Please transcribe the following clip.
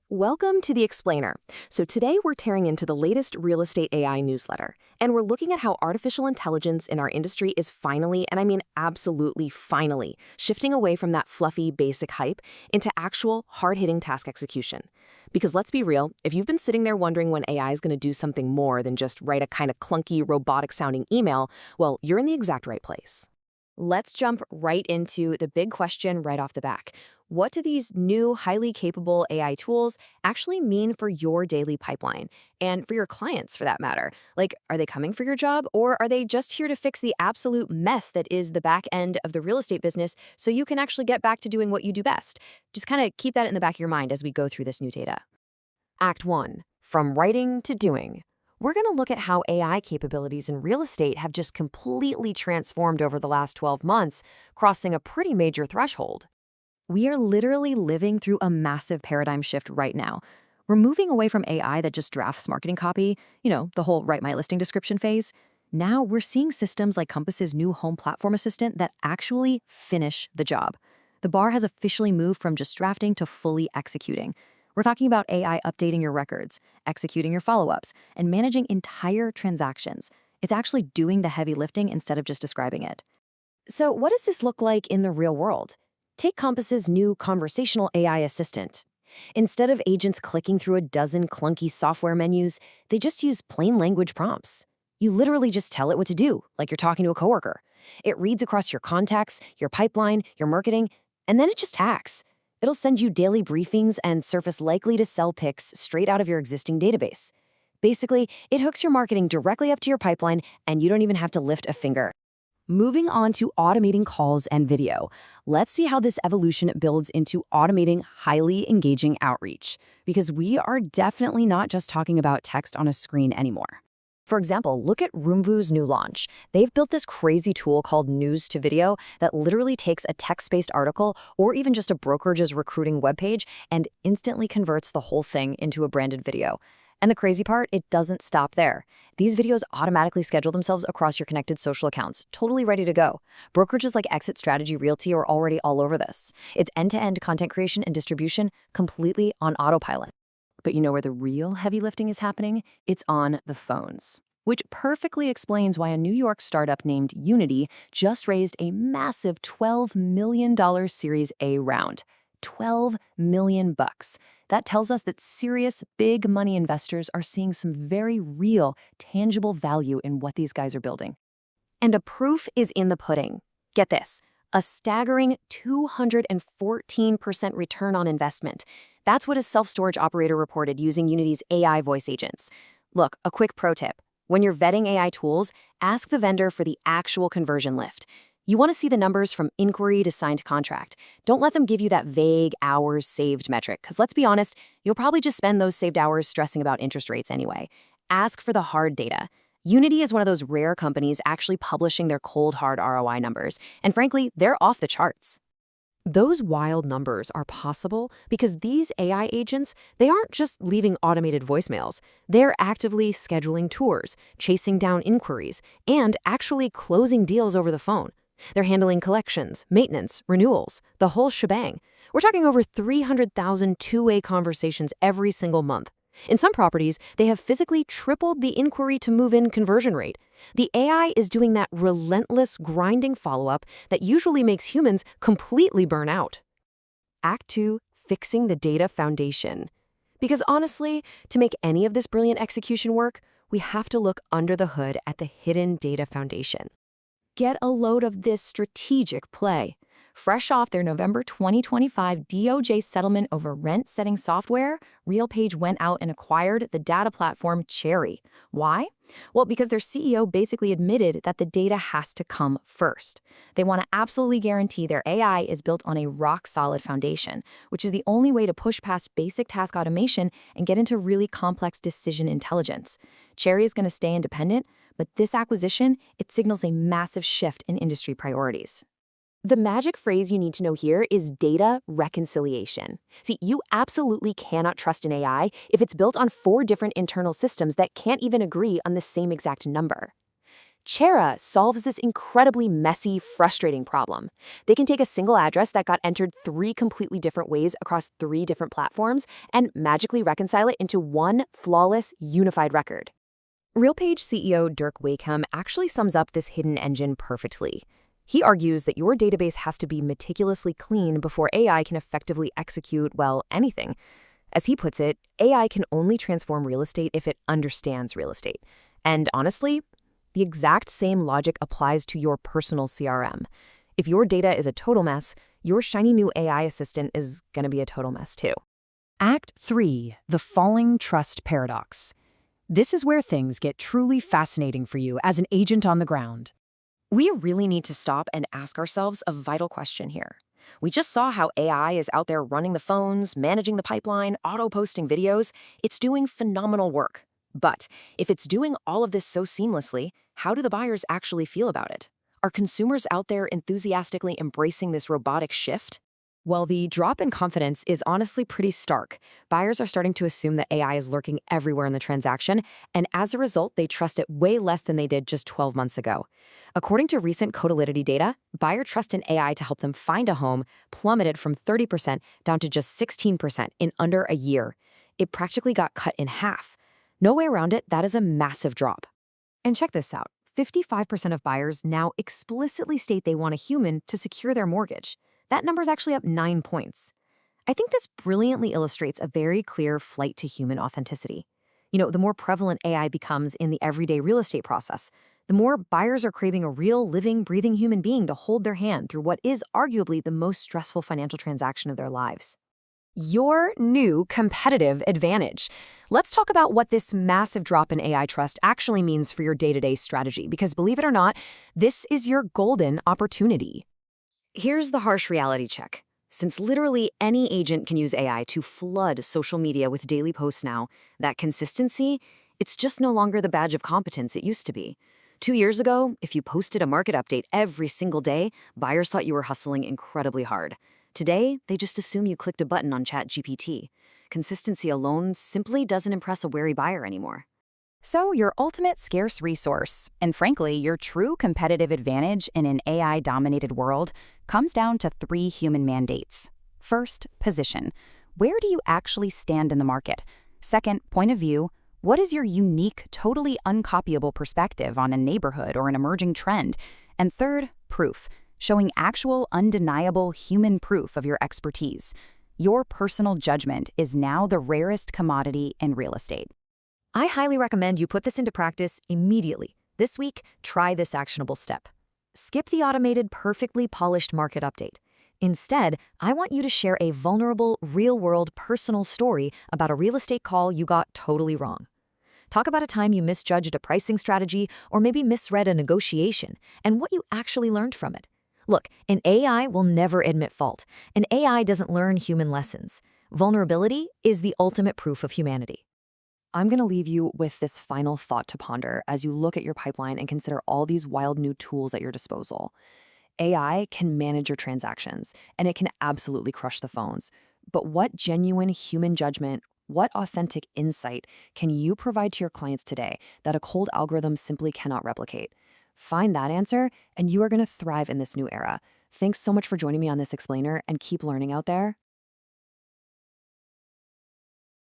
Welcome to The Explainer. So today we're tearing into the latest real estate AI newsletter, and we're looking at how artificial intelligence in our industry is finally, and I mean absolutely finally, shifting away from that fluffy, basic hype into actual, hard-hitting task execution. Because let's be real, if you've been sitting there wondering when AI is going to do something more than just write a kind of clunky, robotic-sounding email, well, you're in the exact right place. Let's jump right into the big question right off the bat. What do these new, highly capable AI tools actually mean for your daily pipeline? And for your clients, for that matter? Like, are they coming for your job, or are they just here to fix the absolute mess that is the back end of the real estate business so you can actually get back to doing what you do best? Just kind of keep that in the back of your mind as we go through this new data. Act 1. From writing to doing. We're going to look at how AI capabilities in real estate have just completely transformed over the last 12 months, crossing a pretty major threshold. We are literally living through a massive paradigm shift right now. We're moving away from AI that just drafts marketing copy, the whole write my listing description phase. Now we're seeing systems like Compass's new home platform assistant that actually finish the job. The bar has officially moved from just drafting to fully executing. We're talking about AI updating your records, executing your follow-ups, and managing entire transactions. It's actually doing the heavy lifting instead of just describing it. So what does this look like in the real world? Take Compass's new conversational AI assistant. Instead of agents clicking through a dozen clunky software menus, they just use plain language prompts. You literally just tell it what to do, like you're talking to a coworker. It reads across your contacts, your pipeline, your marketing, and then it just hacks. It'll send you daily briefings and surface likely to sell picks straight out of your existing database. Basically, it hooks your marketing directly up to your pipeline, and you don't even have to lift a finger. Moving on to automating calls and video. Let's see how this evolution builds into automating highly engaging outreach, because we are definitely not just talking about text on a screen anymore. For example, look at Roomvu's new launch. They've built this crazy tool called News to Video that literally takes a text-based article or even just a brokerage's recruiting webpage and instantly converts the whole thing into a branded video. And the crazy part, it doesn't stop there. These videos automatically schedule themselves across your connected social accounts, totally ready to go. Brokerages like Exit Strategy Realty are already all over this. It's end-to-end content creation and distribution completely on autopilot. But you know where the real heavy lifting is happening? It's on the phones. Which perfectly explains why a New York startup named Uniti just raised a massive $12 million Series A round. $12 million bucks. That tells us that serious, big money investors are seeing some very real, tangible value in what these guys are building. And a proof is in the pudding. Get this, a staggering 214% return on investment. That's what a self-storage operator reported using Uniti's AI voice agents. Look, a quick pro tip. When you're vetting AI tools, ask the vendor for the actual conversion lift. You want to see the numbers from inquiry to signed contract. Don't let them give you that vague hours saved metric, because let's be honest, you'll probably just spend those saved hours stressing about interest rates anyway. Ask for the hard data. Uniti is one of those rare companies actually publishing their cold hard ROI numbers, and frankly, they're off the charts. Those wild numbers are possible because these AI agents, they aren't just leaving automated voicemails. They're actively scheduling tours, chasing down inquiries, and actually closing deals over the phone. They're handling collections, maintenance, renewals, the whole shebang. We're talking over 300,000 two-way conversations every single month. In some properties, they have physically tripled the inquiry to move-in conversion rate. The AI is doing that relentless, grinding follow-up that usually makes humans completely burn out. Act 2, fixing the data foundation. Because honestly, to make any of this brilliant execution work, we have to look under the hood at the hidden data foundation. Get a load of this strategic play. Fresh off their November 2025 DOJ settlement over rent-setting software, RealPage went out and acquired the data platform Cherre. Why? Well, because their CEO basically admitted that the data has to come first. They want to absolutely guarantee their AI is built on a rock-solid foundation, which is the only way to push past basic task automation and get into really complex decision intelligence. Cherre is going to stay independent, but this acquisition, it signals a massive shift in industry priorities. The magic phrase you need to know here is data reconciliation. See, you absolutely cannot trust an AI if it's built on 4 different internal systems that can't even agree on the same exact number. Cherre solves this incredibly messy, frustrating problem. They can take a single address that got entered 3 completely different ways across 3 different platforms and magically reconcile it into one flawless, unified record. RealPage CEO Dirk Wakeham actually sums up this hidden engine perfectly. He argues that your database has to be meticulously clean before AI can effectively execute, well, anything. As he puts it, AI can only transform real estate if it understands real estate. And honestly, the exact same logic applies to your personal CRM. If your data is a total mess, your shiny new AI assistant is going to be a total mess too. Act 3. The Falling Trust Paradox. This is where things get truly fascinating for you as an agent on the ground. We really need to stop and ask ourselves a vital question here. We just saw how AI is out there running the phones, managing the pipeline, auto-posting videos. It's doing phenomenal work. But if it's doing all of this so seamlessly, how do the buyers actually feel about it? Are consumers out there enthusiastically embracing this robotic shift? Well, the drop in confidence is honestly pretty stark. Buyers are starting to assume that AI is lurking everywhere in the transaction, and as a result, they trust it way less than they did just 12 months ago. According to recent Codalicity data, buyer trust in AI to help them find a home plummeted from 30% down to just 16% in under a year. It practically got cut in half. No way around it, that is a massive drop. And check this out, 55% of buyers now explicitly state they want a human to secure their mortgage. That number's actually up 9 points. I think this brilliantly illustrates a very clear flight to human authenticity. The more prevalent AI becomes in the everyday real estate process, the more buyers are craving a real, living, breathing human being to hold their hand through what is arguably the most stressful financial transaction of their lives. Your new competitive advantage. Let's talk about what this massive drop in AI trust actually means for your day-to-day strategy, because believe it or not, this is your golden opportunity. Here's the harsh reality check. Since literally any agent can use AI to flood social media with daily posts now, that consistency, it's just no longer the badge of competence it used to be. 2 years ago, if you posted a market update every single day, buyers thought you were hustling incredibly hard. Today, they just assume you clicked a button on ChatGPT. Consistency alone simply doesn't impress a wary buyer anymore. So your ultimate scarce resource, and frankly, your true competitive advantage in an AI-dominated world, comes down to 3 human mandates. First, position. Where do you actually stand in the market? Second, point of view. What is your unique, totally uncopyable perspective on a neighborhood or an emerging trend? And third, proof. Showing actual, undeniable human proof of your expertise. Your personal judgment is now the rarest commodity in real estate. I highly recommend you put this into practice immediately. This week, try this actionable step. Skip the automated, perfectly polished market update. Instead, I want you to share a vulnerable, real-world personal story about a real estate call you got totally wrong. Talk about a time you misjudged a pricing strategy or maybe misread a negotiation and what you actually learned from it. Look, an AI will never admit fault. An AI doesn't learn human lessons. Vulnerability is the ultimate proof of humanity. I'm going to leave you with this final thought to ponder as you look at your pipeline and consider all these wild new tools at your disposal. AI can manage your transactions, and it can absolutely crush the phones. But what genuine human judgment, what authentic insight can you provide to your clients today that a cold algorithm simply cannot replicate? Find that answer, and you are going to thrive in this new era. Thanks so much for joining me on this explainer, and keep learning out there.